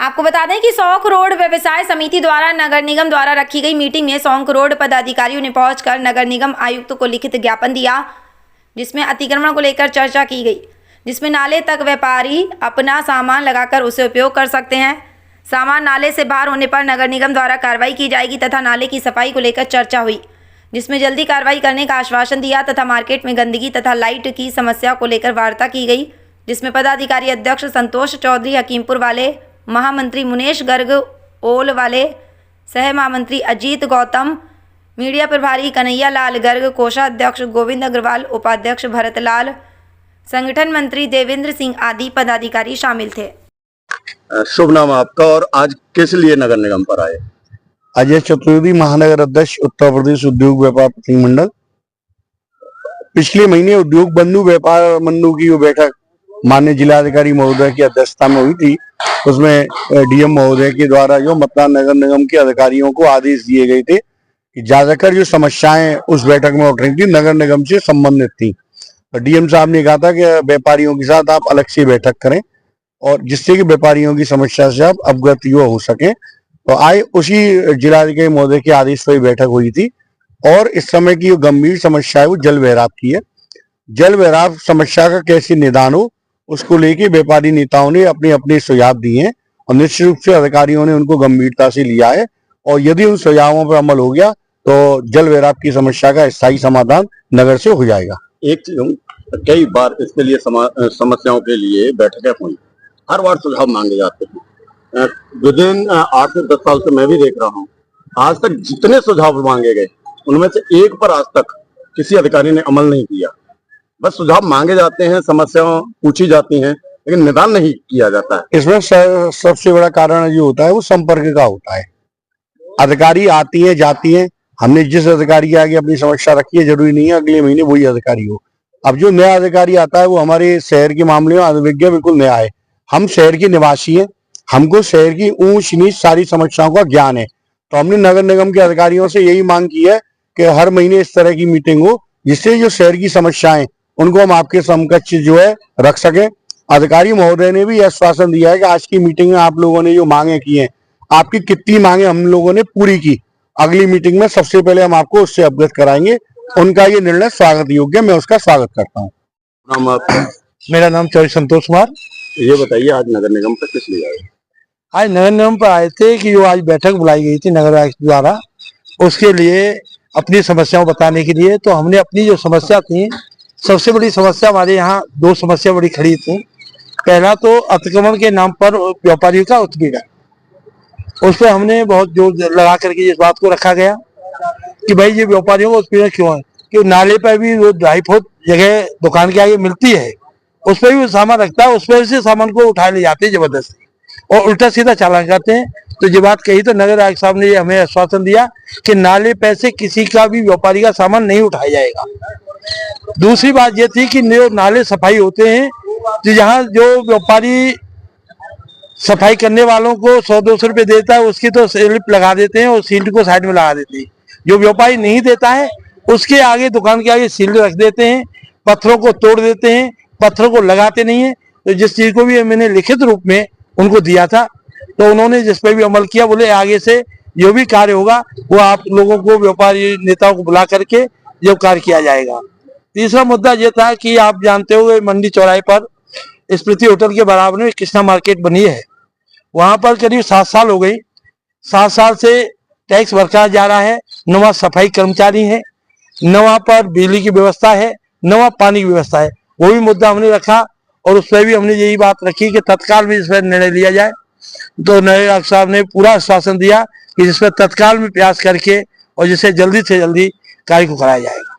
आपको बता दें कि सौंक रोड व्यवसाय समिति द्वारा नगर निगम द्वारा रखी गई मीटिंग में सौंक रोड पदाधिकारियों ने पहुंचकर नगर निगम आयुक्त को लिखित ज्ञापन दिया, जिसमें अतिक्रमण को लेकर चर्चा की गई, जिसमें नाले तक व्यापारी अपना सामान लगाकर उसे उपयोग कर सकते हैं। सामान नाले से बाहर होने पर नगर निगम द्वारा कार्रवाई की जाएगी तथा नाले की सफाई को लेकर चर्चा हुई, जिसमें जल्दी कार्रवाई करने का आश्वासन दिया तथा मार्केट में गंदगी तथा लाइट की समस्या को लेकर वार्ता की गई, जिसमें पदाधिकारी अध्यक्ष संतोष चौधरी हकीमपुर वाले, महामंत्री मुनेश गर्ग ओल वाले, सह महामंत्री अजीत गौतम, मीडिया प्रभारी कन्हैया लाल गर्ग, कोषाध्यक्ष गोविंद अग्रवाल, उपाध्यक्ष भरत लाल, संगठन मंत्री देवेंद्र सिंह आदि पदाधिकारी शामिल थे। शुभ नाम आपका और आज किस लिए नगर निगम पर आए? अजय चतुर्वेदी, महानगर अध्यक्ष, उत्तर प्रदेश उद्योग व्यापार प्रतिनिधिमंडल। पिछले महीने उद्योग बंधु व्यापार बंधु की बैठक माननीय जिलाधिकारी महोदय की अध्यक्षता में हुई थी। उसमें डीएम महोदय के द्वारा जो मतदान नगर निगम के अधिकारियों को आदेश दिए गए थे कि ज्यादातर जो समस्याएं उस बैठक में उठ रही थी नगर निगम से संबंधित थी। तो डीएम साहब ने कहा था कि व्यापारियों के साथ आप अलग से बैठक करें और जिससे कि व्यापारियों की समस्या से आप अवगत हो सके। तो आज उसी जिलाधिकारी महोदय के आदेश पर बैठक हुई थी और इस समय की जो गंभीर समस्या है वो जल बहिराव की है। जल बहिराव समस्या का कैसे निदान हो उसको लेके व्यापारी नेताओं ने अपने अपने सुझाव दिए हैं और निश्चित रूप से अधिकारियों ने उनको गंभीरता से लिया है और यदि उन सुझावों पर अमल हो गया तो जल बहिराव की समस्या का स्थायी समाधान नगर से हो जाएगा। एक चीज, कई बार इसके लिए समस्याओं के लिए बैठकें हुई, हर बार सुझाव मांगे जाते हैं। विदिन 8 से 10 साल से मैं भी देख रहा हूँ, आज तक जितने सुझाव मांगे गए उनमें से एक पर आज तक किसी अधिकारी ने अमल नहीं किया। बस सुझाव मांगे जाते हैं, समस्याएं पूछी जाती हैं, लेकिन निदान नहीं किया जाता है। इसमें सबसे बड़ा कारण जो होता है वो संपर्क का होता है। अधिकारी आती है जाती है, हमने जिस अधिकारी के आगे अपनी समस्या रखी है जरूरी नहीं है अगले महीने वही अधिकारी हो। अब जो नया अधिकारी आता है वो हमारे शहर के मामले में अनुभवज्ञ बिल्कुल नया है। हम शहर के निवासी हैं, हमको शहर की ऊंच नीच सारी समस्याओं का ज्ञान है। तो हमने नगर निगम के अधिकारियों से यही मांग की है कि हर महीने इस तरह की मीटिंग हो जिससे जो शहर की समस्याएं उनको हम आपके समकक्ष जो है रख सके। अधिकारी महोदय ने भी यह आश्वासन दिया है कि आज की मीटिंग में आप लोगों ने जो मांगे की हैं, आपकी कितनी मांगे हम लोगों ने पूरी की, अगली मीटिंग में सबसे पहले हम आपको उससे अवगत कराएंगे। उनका ये निर्णय स्वागत योग्य, मैं उसका स्वागत करता हूँ। नाम आपका? मेरा नाम चौधरी संतोष कुमार। ये बताइए आज नगर निगम पर किस लिए आए? आज नगर निगम पर आए थे कि जो आज बैठक बुलाई गई थी नगर आयुक्त द्वारा, उसके लिए अपनी समस्याओं बताने के लिए। तो हमने अपनी जो समस्या थी, सबसे बड़ी समस्या हमारे यहाँ 2 समस्या बड़ी खड़ी थी। पहला तो अतिक्रमण के नाम पर व्यापारियों का उत्पीड़न, उस पर हमने बहुत जोर लगा करके इस बात को रखा गया कि भाई ये व्यापारियों का उत्पीड़न क्यों है कि नाले पर भी वो 2.5 फुट जगह दुकान के आगे मिलती है, उस पर भी वो सामान रखता है, उस पर से सामान को उठा ले जाते हैं जबरदस्ती और उल्टा सीधा चालान करते हैं। तो ये बात कही तो नगर आयुक्त साहब ने हमें आश्वासन दिया कि नाले पे से किसी का भी व्यापारी का सामान नहीं उठाया जाएगा। दूसरी बात ये थी कि जो नाले सफाई होते हैं, तो जहाँ जो व्यापारी सफाई करने वालों को 100-200 रुपये देता है उसकी तो स्लिप लगा देते हैं और सील्ड को साइड में लगा देते हैं। जो व्यापारी नहीं देता है उसके आगे दुकान के आगे सील्ड रख देते हैं, पत्थरों को तोड़ देते हैं, पत्थरों को लगाते नहीं है। तो जिस चीज को भी मैंने लिखित रूप में उनको दिया था तो उन्होंने जिस पे भी अमल किया, बोले आगे से जो भी कार्य होगा वो आप लोगों को व्यापारी नेताओं को बुला करके जो कार्य किया जाएगा। तीसरा मुद्दा ये था कि आप जानते हो मंडी चौराहे पर स्मृति होटल के बराबर में कृष्णा मार्केट बनी है, वहां पर करीब 7 साल हो गई। 7 साल से टैक्स बरकरार जा रहा है, न वहाँ सफाई कर्मचारी है, न वहाँ पर बिजली की व्यवस्था है, न वहाँ पानी की व्यवस्था है। वो भी मुद्दा हमने रखा और उस पर भी हमने यही बात रखी कि तत्काल में इस पर निर्णय लिया जाए। तो नए आयुक्त साहब ने पूरा आश्वासन दिया कि जिस पर तत्काल में प्रयास करके और जिसे जल्दी से जल्दी कार्य को कराया जाएगा।